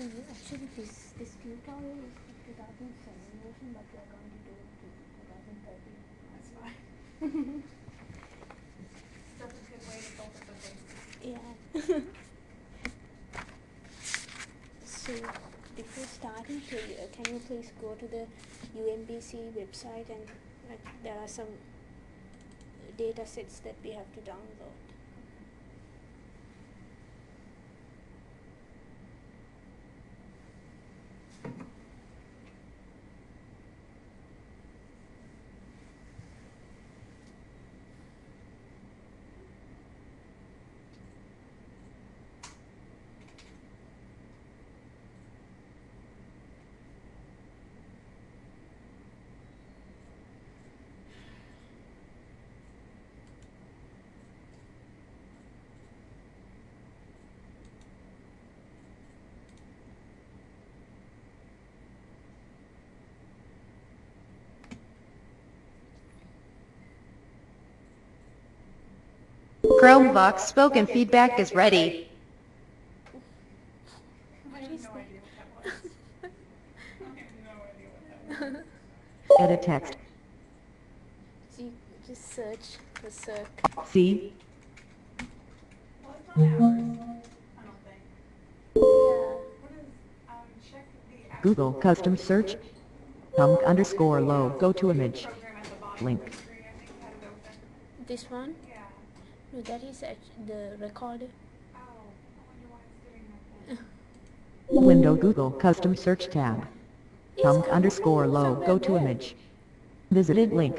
Actually, this tutorial is 2007 version, but we are going to do it to 2013. That's fine. Still a good way to build up a base. Yeah. So before starting, can you please go to the UMBC website, and there are some data sets that we have to download. Chromebox spoken feedback is ready. I have no idea what that was. I have no idea what that was. Edit text. So you just search for CIRC. C. Well, it's not ours, I don't think. Yeah. What is, check the actual Google custom search. _low. Go to image. program at the bottom Link. of the screen. I think you had it open. This one? Yeah. No, that is the recorder. Oh, I wonder why it's doing that then. Window Google custom search tab. _low. Go to So image. Visited link. I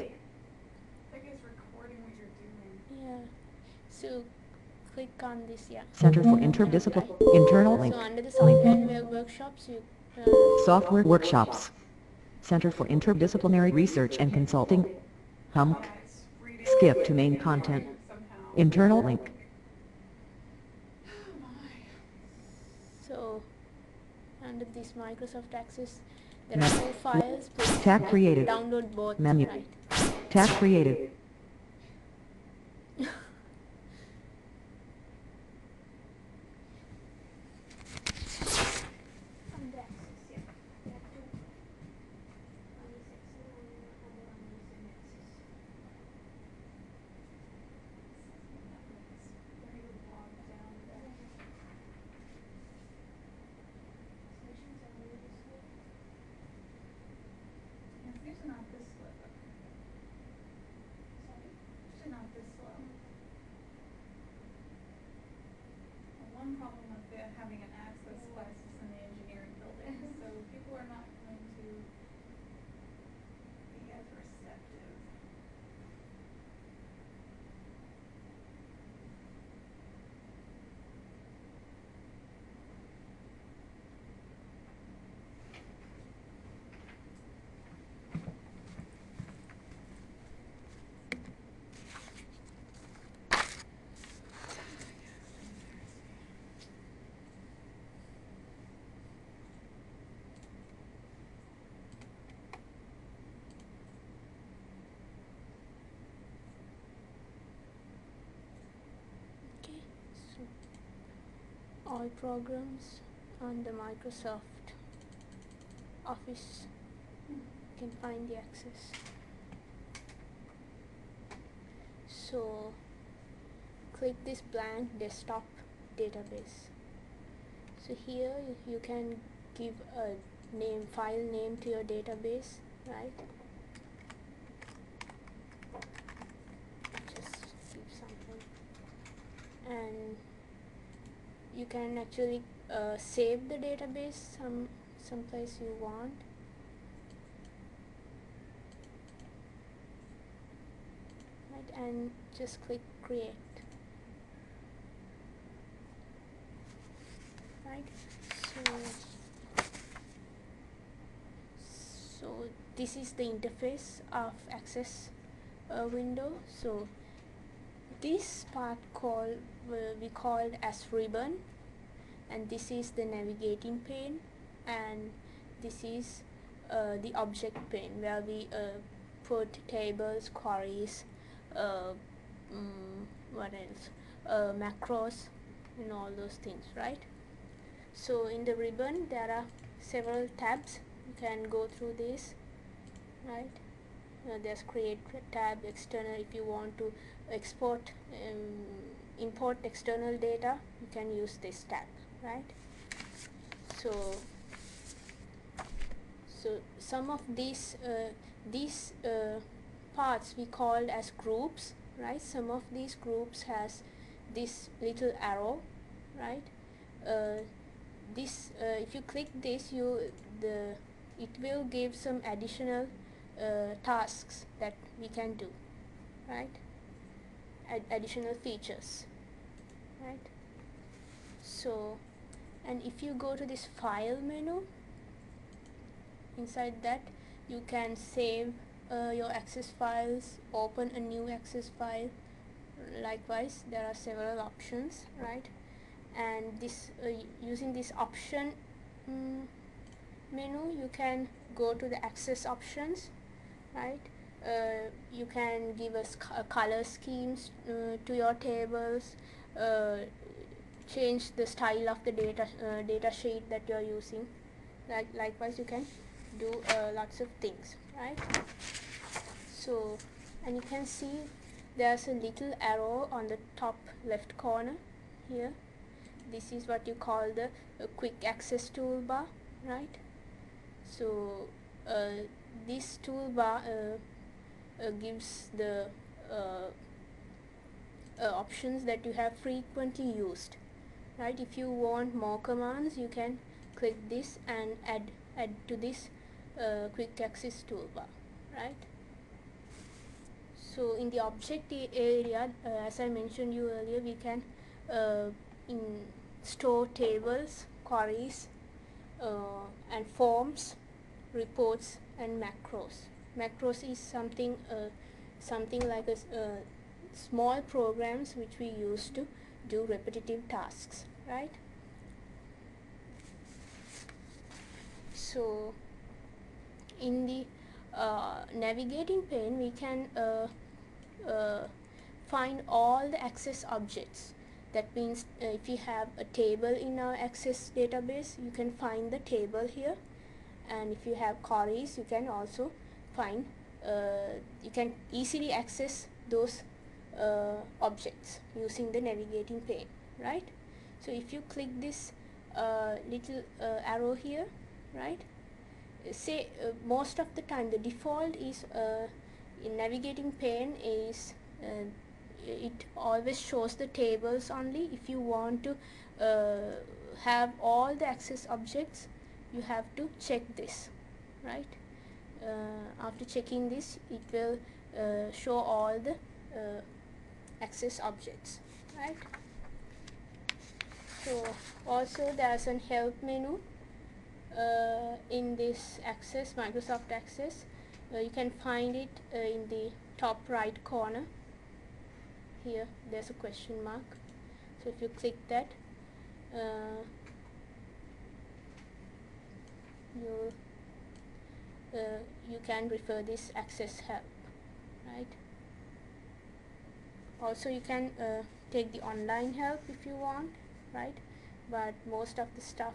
think it's recording what you're doing. Yeah. So click on this, yeah. Center for Interdisciplinary Internal link. So under the software and workshops, you Software workshops. Center for Interdisciplinary Research and Consulting. Hump. Yeah, it's reading Skip to main content. somehow. Internal link. Oh my. so under this Microsoft Access, there are 4 files. Please Tab created. download both. Menu. Right. Tab created. Under Access, yeah. You have to on this Excel and other on this Access. Very bogged down there. Sessions are really slow. It's usually not this slow. Sorry? Usually not this slow. Well, one problem with having an access crisis in the engineering building, so people are not going to be as receptive. Okay, so all programs on the Microsoft Office, you can find the access. So click this blank desktop database. So here you can give a file name to your database, right? Just give something, and you can actually save the database someplace you want. Right, and just click create. Right, so this is the interface of Access window. So this part will be called as ribbon, and this is the navigating pane, and this is the object pane where we put tables, queries, what else, macros and all those things, right? So in the ribbon there are several tabs. You can go through this, right? There's create tab, external. If you want to export import external data, you can use this tab, right? So some of these parts we called as groups, right? Some of these groups has this little arrow, right? If you click this, it will give some additional tasks that we can do, right? Additional features, right? So, and if you go to this file menu, inside that you can save your access files, open a new access file. Likewise, there are several options, right? And this using this option menu, you can go to the access options, right? You can give us color schemes to your tables, change the style of the data sheet that you are using. Likewise, you can do lots of things, right? So, and you can see there's a little arrow on the top left corner here. This is what you call the quick access toolbar, right? So this toolbar gives the options that you have frequently used, right? If you want more commands, you can click this and add to this quick access toolbar, right? So in the object area, as I mentioned you earlier, we can store tables, queries, and forms, reports, and macros. Macros is something like small programs which we use to do repetitive tasks, right? So in the navigating pane, we can find all the access objects. That means if you have a table in our access database, you can find the table here, and if you have queries, you can also find you can easily access those objects using the navigating pane, right? So if you click this little arrow here, right, say most of the time the default is in navigating pane is it always shows the tables only. If you want to have all the access objects, you have to check this, right? After checking this, it will show all the access objects, right? So also there's an help menu in this access, Microsoft Access. You can find it in the top right corner. Here there's a question mark, so if you click that, you can refer this access help, right? Also you can take the online help if you want, right? But most of the stuff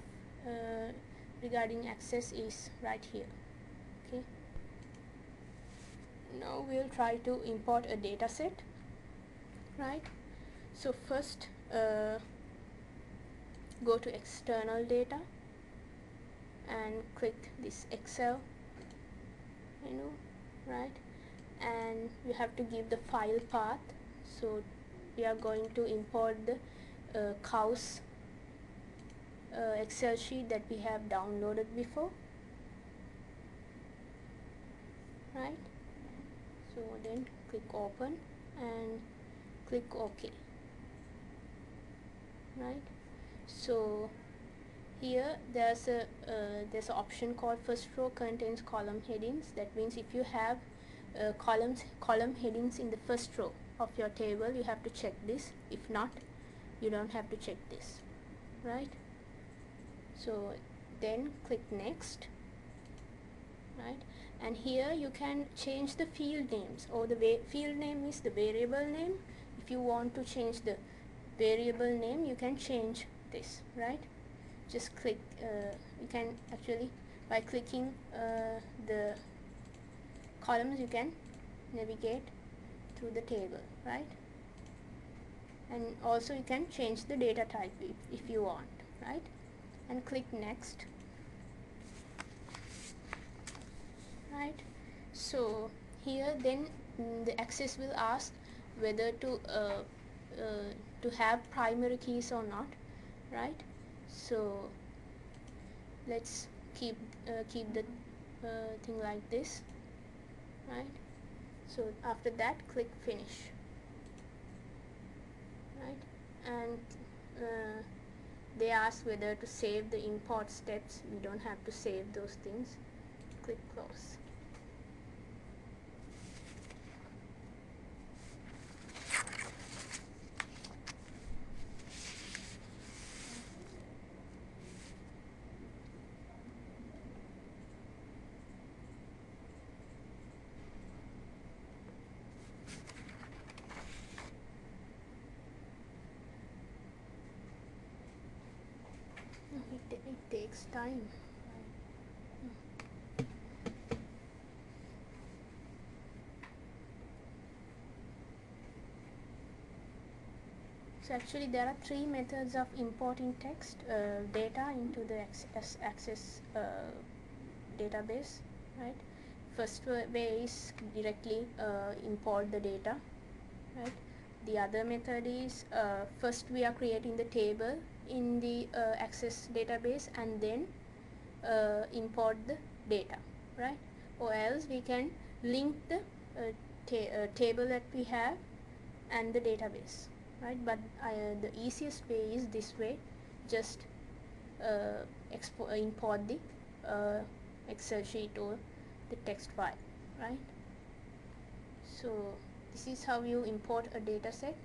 regarding access is right here. Okay, now we'll try to import a data set, right? So first go to external data and click this Excel menu, right? And you have to give the file path. So we are going to import the cows Excel sheet that we have downloaded before, right? So then click open and click OK, right? So here there's an option called first row contains column headings. That means if you have column headings in the first row of your table, you have to check this. If not, you don't have to check this, right? So then click next, right? And here you can change the field names, or the field name is the variable name. If you want to change the variable name, you can change this, right? just click, you can actually, by clicking the columns, you can navigate through the table, right? And also you can change the data type if you want, right? And click next, right? So here then the Access will ask whether to have primary keys or not, right? So let's keep the thing like this, right? So after that, click finish, right? And they ask whether to save the import steps. We don't have to save those things. Click close. It takes time. So actually there are three methods of importing text data into the Access database, right? First way is directly import the data, right? The other method is first we are creating the table in the Access database and then import the data, right? Or else we can link the table that we have and the database, right? But the easiest way is this way, just import the Excel sheet or the text file, right? So this is how you import a data set.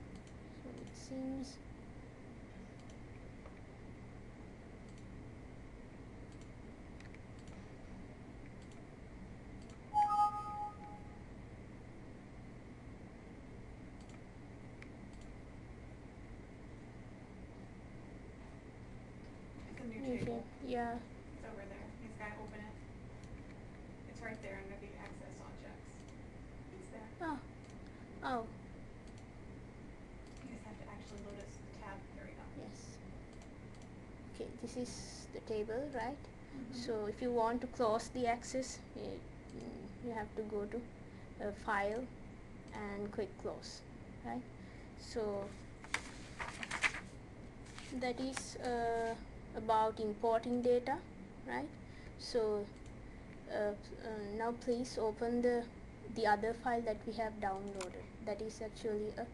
So it seems It's a new table. yeah. It's over there. He's got to open it. It's right there under the Access objects. It's there. Oh, oh, You just have to actually load a tab. There we go. yes. Okay, this is the table, right? Mhm. So if you want to close the Access, you have to go to File and click Close, right? So that is about importing data, right? So now please open the other file that we have downloaded. That is actually a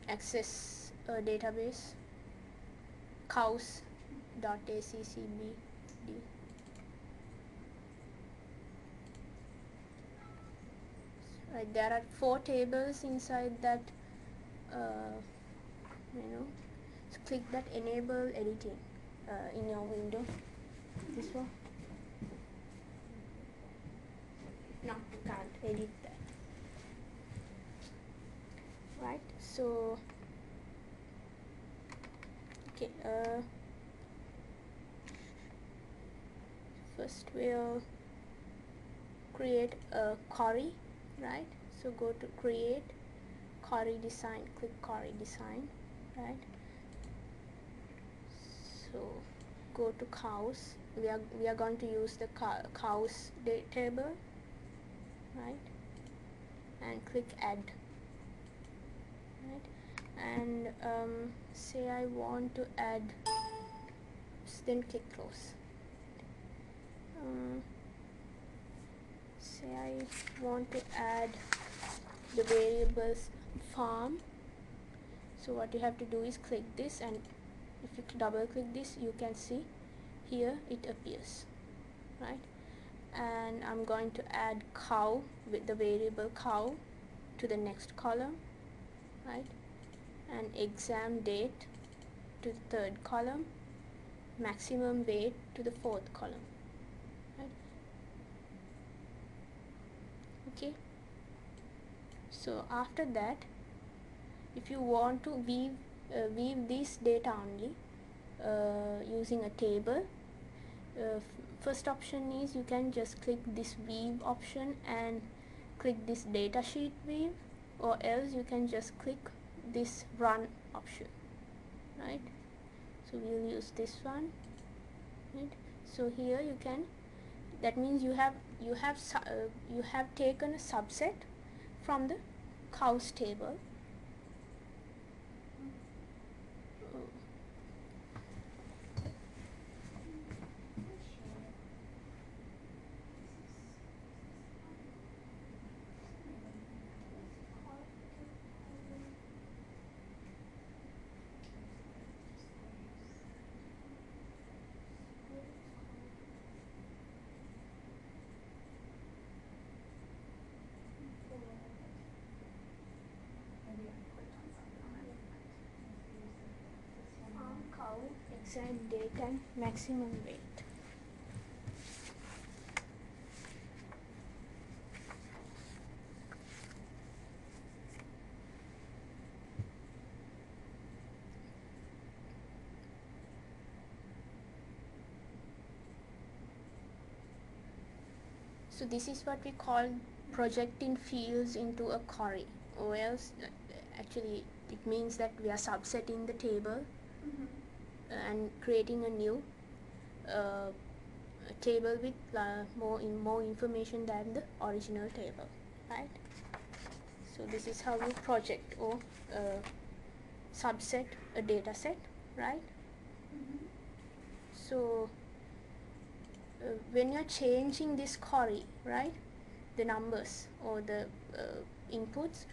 Access database, cows.accbd. Right, there are 4 tables inside that so click that enable editing in your window, this one. No, you can't edit that, right? So okay, first we'll create a query, right? So go to create query design, click query design, right? So go to cows. We are going to use the cows table, right? And click add, right? And say I want to add, then click close. Say I want to add the variables farm. So what you have to do is click this, and if you double click this, you can see here it appears, right? And I'm going to add cow with the variable cow to the next column, right? And exam date to the 3rd column, maximum weight to the 4th column, right? Okay, so after that, if you want to weave this data only, using a table. First option is you can just click this weave option and click this datasheet weave, or else you can just click this run option, right? So we'll use this one, right? So here you can, that means you have taken a subset from the cows table. Cow exact date and maximum weight. So this is what we call projecting fields into a query, or else actually it means that we are subsetting the table and creating a new table with more information than the original table, right? So this is how you project or subset a data set, right? So when you're changing this query, right, the numbers or the inputs,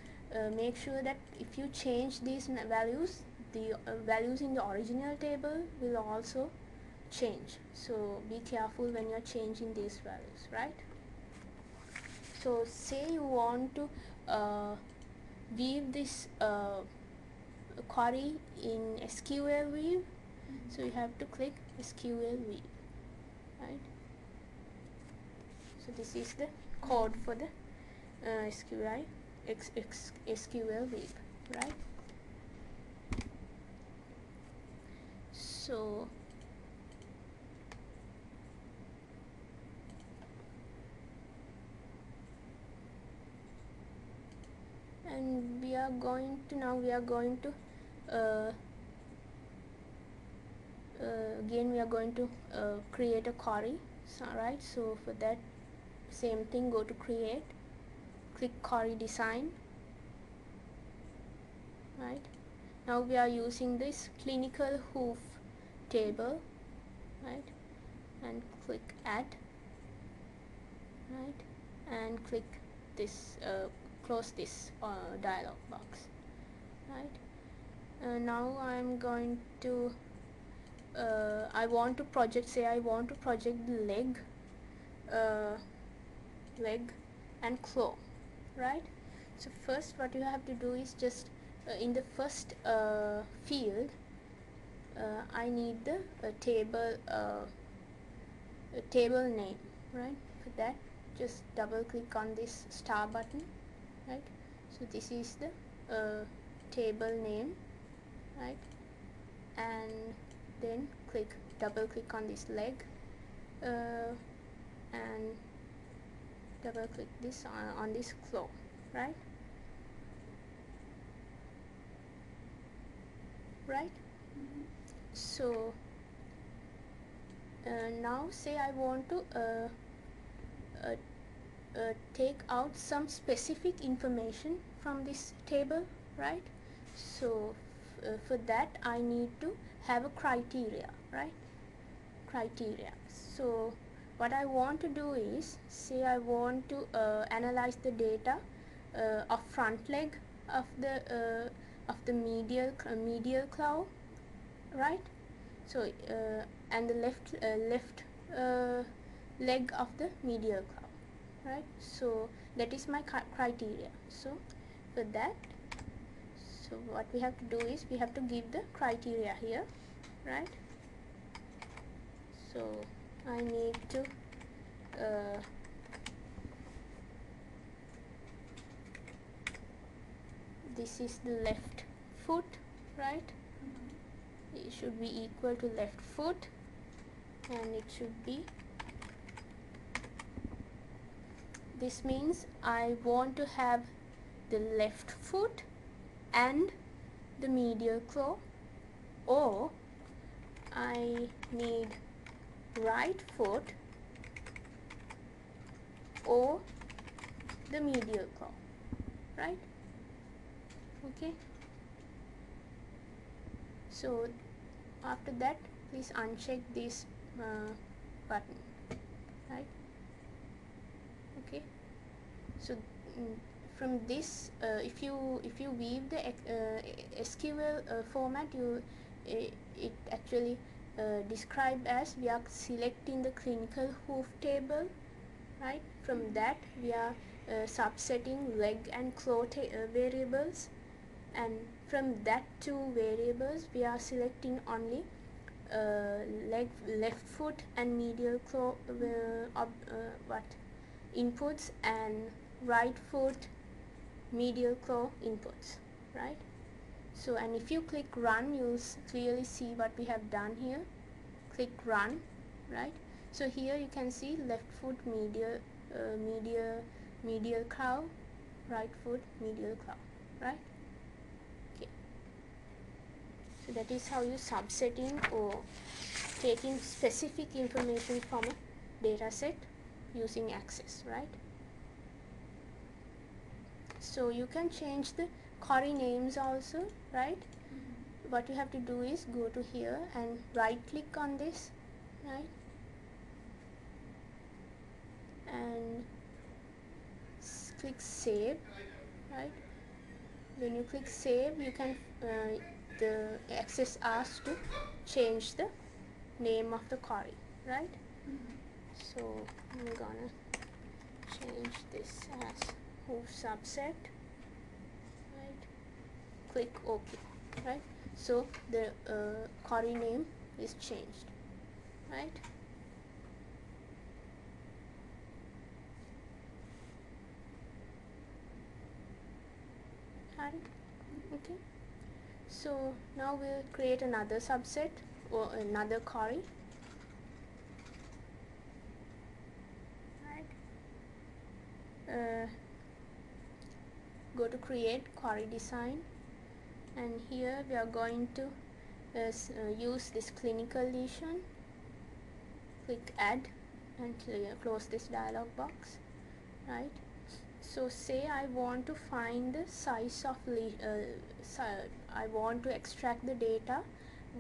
make sure that if you change these values, the values in the original table will also change. So be careful when you're changing these values, right? So say you want to weave this query in SQL weave, so you have to click SQL weave, right? So this is the code for the SQL weave, right? So and we are going to again we are going to create a query, so, right? So for that, same thing, go to create, click query design, right? Now we are using this clinical hoof table, right? And click add, right? And click this, close this dialog box, right? Now I'm going to I want to project the leg and claw, right? So first what you have to do is just in the first field I need the table name, right? For that, just double click on this star button, right? So this is the table name, right? And then double click on this leg and double click this on this claw, right? So now say I want to take out some specific information from this table, right? So for that I need to have a criteria, right? So what I want to do is, say I want to analyze the data of front leg of the medial claw, right? So and the left leg of the medial claw, right? So that is my criteria. So for that, so what we have to do is we have to give the criteria here, right? So I need to this is the left foot, right? It should be equal to left foot, and it should be, this means I want to have the left foot and the medial claw, or I need right foot or the medial claw, right? Okay, so after that please uncheck this button, right? Okay, so from this if you weave the SQL format, it actually described as we are selecting the clinical hoof table, right? From that we are subsetting leg and claw variables, and from that two variables we are selecting only left foot and medial claw inputs, and right foot medial claw inputs, right? So, and if you click run, you'll clearly see what we have done here. Click run, right? So here you can see left foot medial claw, right foot medial claw, right? Okay, so that is how you subsetting or taking specific information from a data set using Access, right? So you can change the query names also, right? What you have to do is go to here and right click on this, right? And click save, right? When you click save, you can the Access asks to change the name of the query, right? So I'm gonna change this as hoof subset, right? Click OK, right? So the query name is changed, right? Got it? Okay. So now we'll create another subset or another query. Right. Go to create query design, and here we are going to use this clinical lesion. Click add and close this dialog box, right? So say I want to find the size of I want to extract the data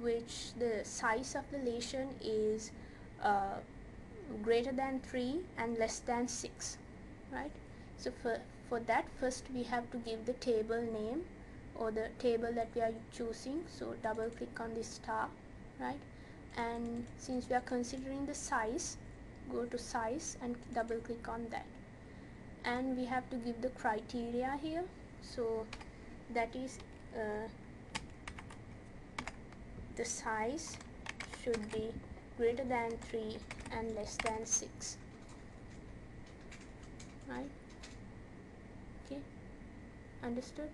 which the size of the lesion is greater than 3 and less than 6, right? So for that, first we have to give the table name or the table that we are choosing. So double click on this star, right? And since we are considering the size, go to size and double click on that, and we have to give the criteria here. So that is the size should be greater than 3 and less than 6, right? Okay, understood?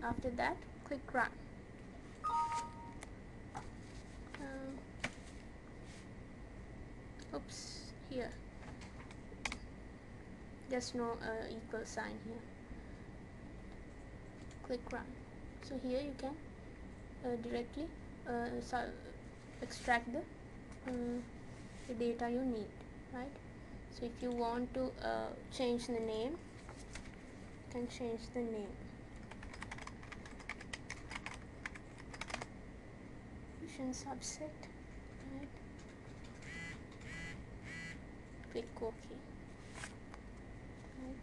After that, click run. Oops, here there's no equal sign here. Click run. So here you can directly extract the data you need, right? So if you want to change the name, you can change the name. Fusion subset, right? Click OK. Right.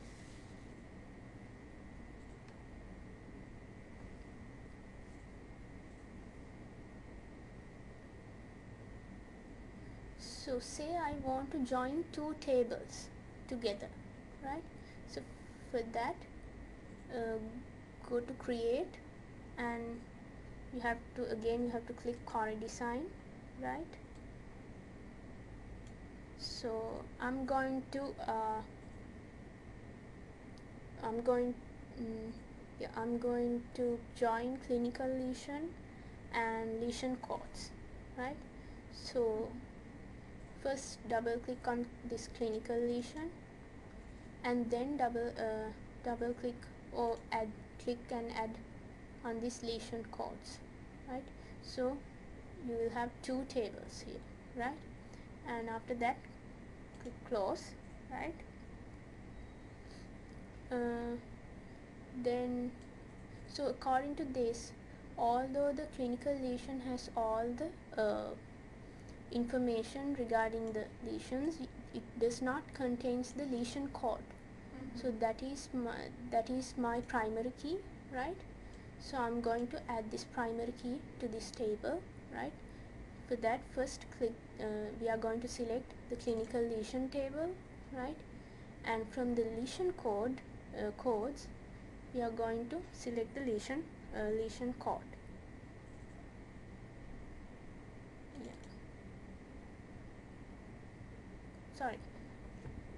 So say I want to join two tables together, right? So for that, go to create, and you have to click query design, right? So I'm going to join clinical lesion and lesion codes, right? So first double click on this clinical lesion, and then double click or click and add on this lesion codes, right? So you will have two tables here, right? And after that click close, right? Then so according to this, although the clinical lesion has all the information regarding the lesions, it does not contains the lesion code. So that is my primary key, right? So I'm going to add this primary key to this table, right? For that, first click we are going to select the clinical lesion table, right? And from the lesion codes, we are going to select the lesion code. Sorry,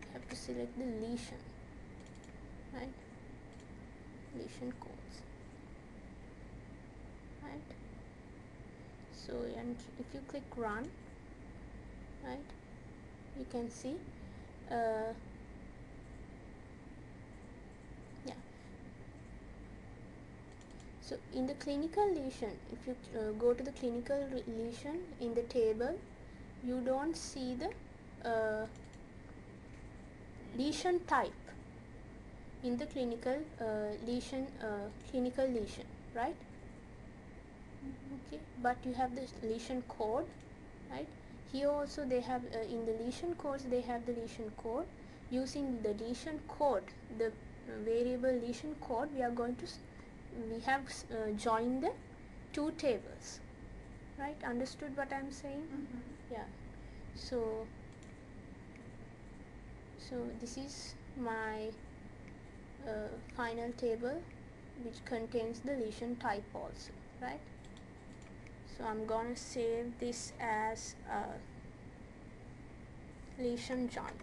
you have to select the lesion, right? Lesion codes, right? So, and if you click run, right, you can see so in the clinical lesion, if you go to the clinical lesion in the table, you don't see the lesion type in the clinical lesion, right? Okay, but you have the lesion code, right? Here also they have in the lesion codes they have the lesion code. Using the lesion code, the variable lesion code, we have joined the two tables, right? Understood what I'm saying? Yeah. So this is my final table, which contains the lesion type also, right? So I'm gonna save this as lesion joint.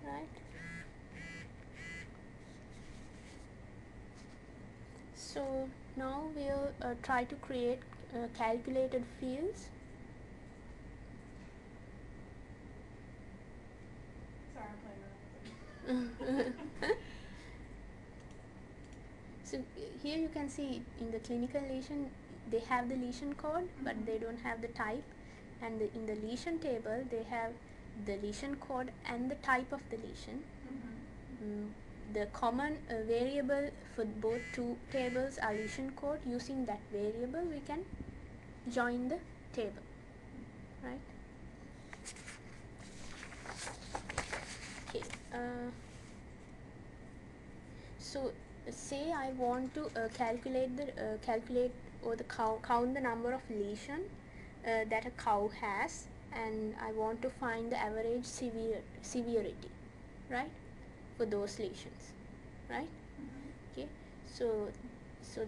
Right? So now we'll try to create calculated fields. Sorry, I'm playing around. So here you can see in the clinical lesion they have the lesion code, but they don't have the type, and in the lesion table they have the lesion code and the type of the lesion. The common variable for both two tables are lesion code. Using that variable we can join the table, right? Okay, so say I want to calculate or count the number of lesion that a cow has, and I want to find the average severity, right, for those lesions, right? Okay, so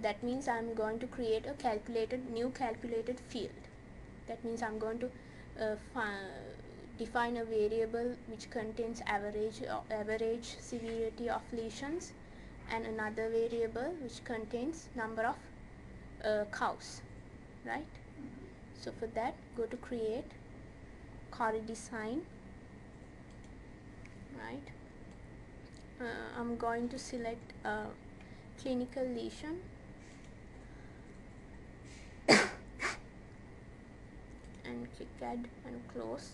that means I'm going to create a new calculated field. That means I'm going to define a variable which contains average severity of lesions, and another variable which contains number of cows, right? So for that, go to create, query design, right? I'm going to select clinical lesion, and click add and close,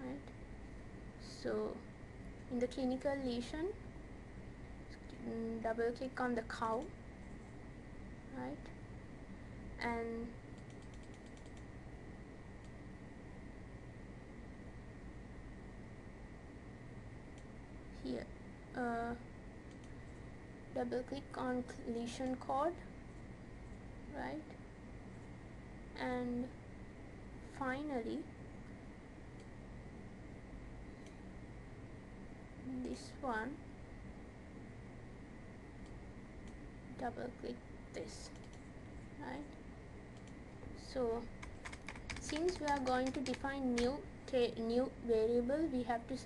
right? So in the clinical lesion, double click on the cow, right? And here double click on lesion code, right? And finally this one, double click this, right? So since we are going to define new new variable, we have to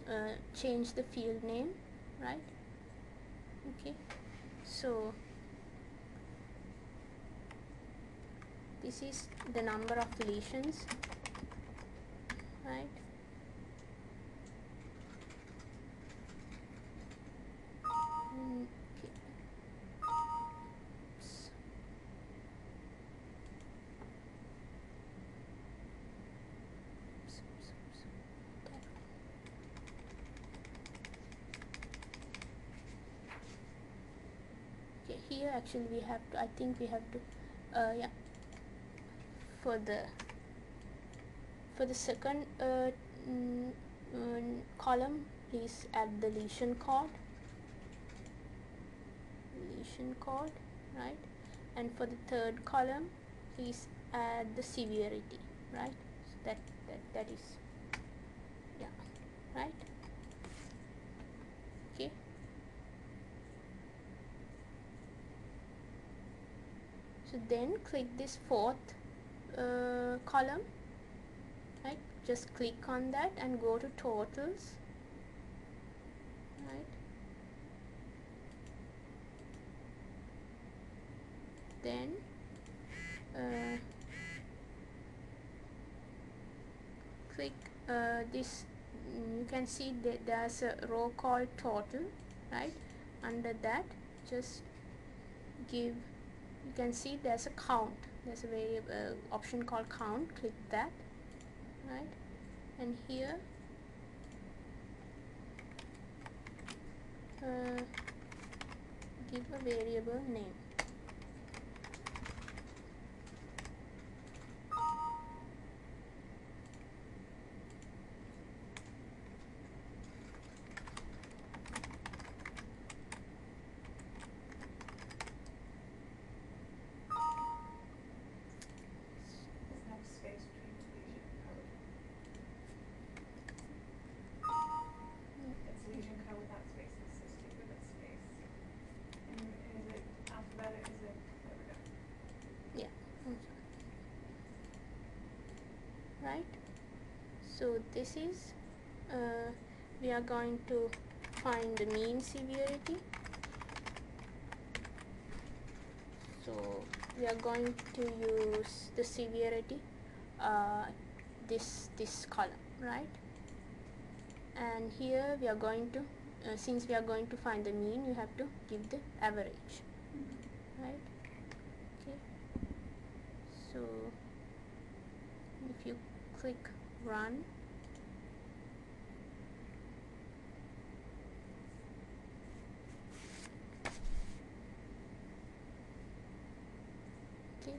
change the field name, right? Okay, so this is the number of lesions, right? Okay. Okay, here actually we have to, I think we have to, yeah, for the second column, please add the lesion code, right? And for the third column, please add the severity, right? So that is, yeah, right? Okay. So then click this fourth column, right? Just click on that and go to totals, right? Then click this, you can see that there's a row called total, right? Under that, just give, you can see there's a count, there's a variable option called count, click that, right? And here give a variable name. There's no space between lesion and code. It's lesion code without space. It's so stupid with space. And is it alphabetic? Is it, there we go. Yeah, right? So this is, we are going to find the mean severity. So we are going to use the severity, this column, right? And here we are going to, since we are going to find the mean, you have to give the average, right? Okay. So if you click run, okay,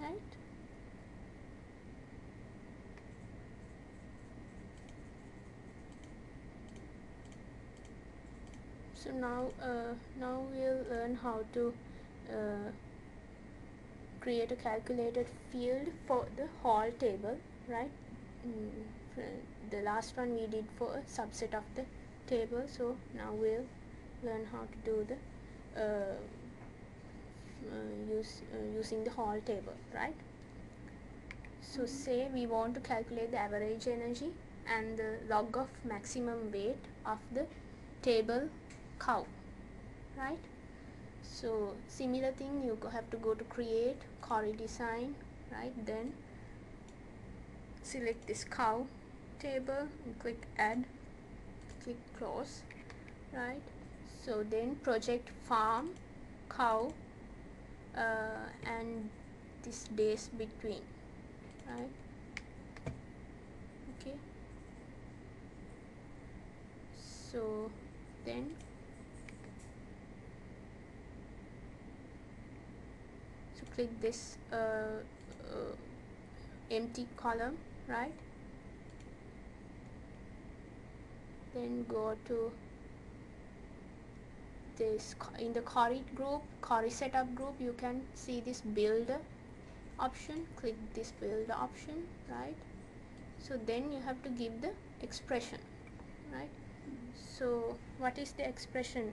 right? So now we'll learn how to create a calculated field for the whole table, right? The last one we did for a subset of the table, so now we'll learn how to do the using the whole table, right? So say we want to calculate the average energy and the log of maximum weight of the table cow, right? So similar thing, you have to go to create, query design, right? Then select this cow table and click add, click close, right? So then project farm cow and this days between, right? Okay, so then click this empty column, right? Then go to this, in the query group, query setup group, you can see this build option, click this build option, right? So then you have to give the expression, right? So what is the expression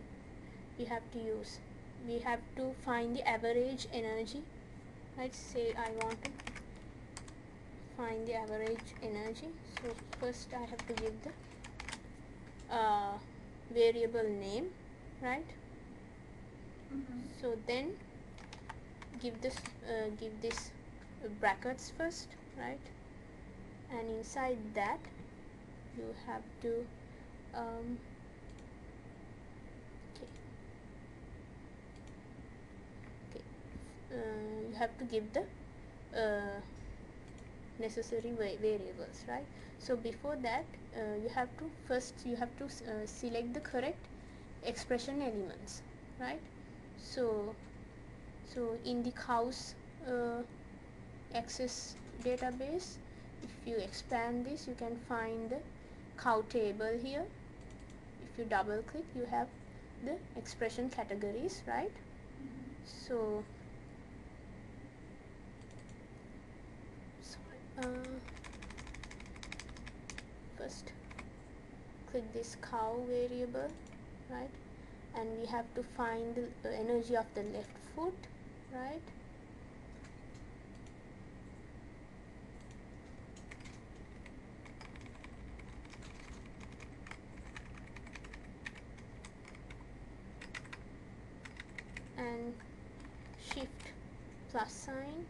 we have to use? We have to find the average energy. Let's say I want to find the average energy. So first I have to give the variable name, right? So then give this brackets first, right? And inside that you have to you have to give the necessary variables, right? So before that you have to select the correct expression elements, right? So in the cows access database, if you expand this, you can find the cow table here. If you double click, you have the expression categories, right? So first click this cow variable, right? And we have to find the energy of the left foot, right? And shift plus sign,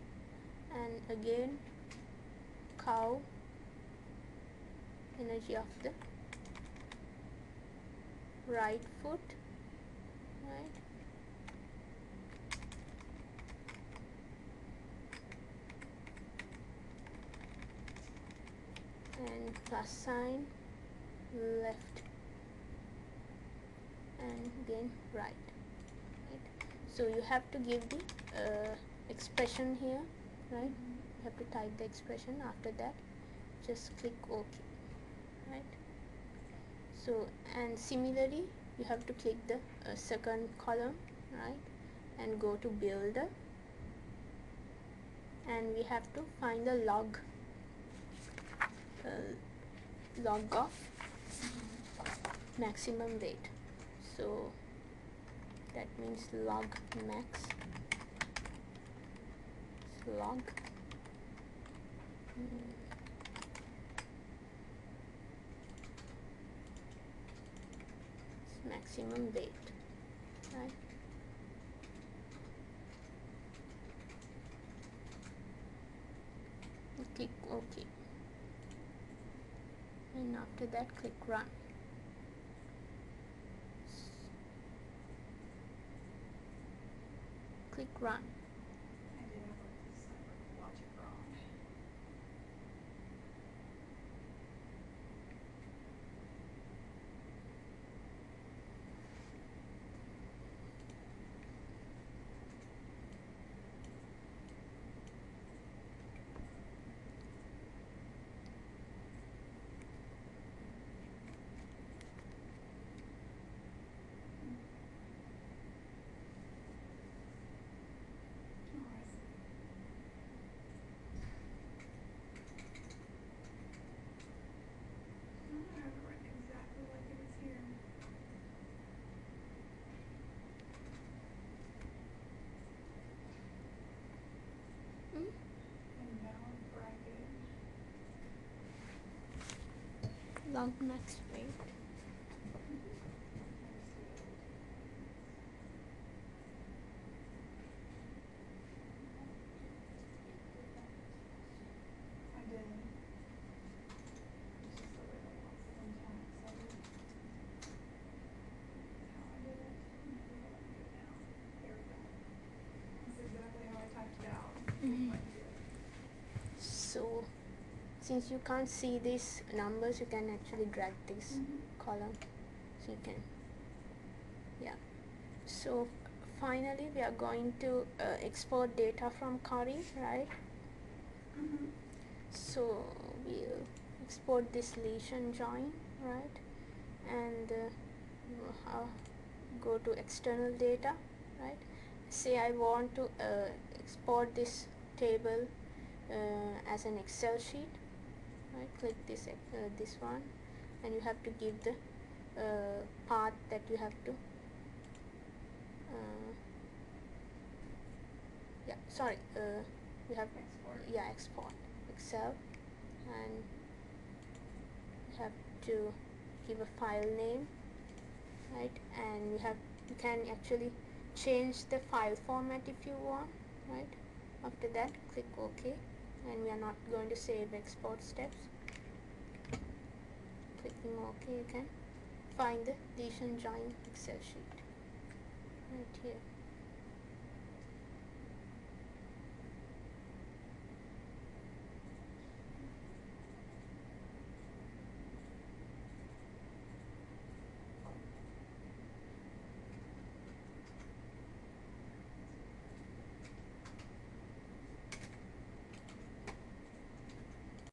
and again cow energy of the right foot, right? And plus sign left, and again right. So you have to give the expression here, right? You have to type the expression. After that just click OK, right? So and similarly you have to click the second column, right, and go to builder, and we have to find the log of maximum weight. So that means log max log maximum weight, right? Click OK, and after that click run. Click run. I did have this logic wrong. Log max weight. I did. It's just the way that it wants it in time, so how I did it. Maybe let me do it now. There we go. That's exactly how I typed it out. So since you can't see these numbers, you can actually drag this column, so you can, yeah. So finally we are going to export data from Curry, right? So we'll export this lesion join, right? And go to external data, right? Say I want to export this table as an Excel sheet, right? Click this one, and you have to give the path that you have to you have Export. export Excel, and you have to give a file name, right? And you can actually change the file format if you want, right? After that, click OK, and we are not going to save export steps. Clicking OK, you can find the addition join Excel sheet right here.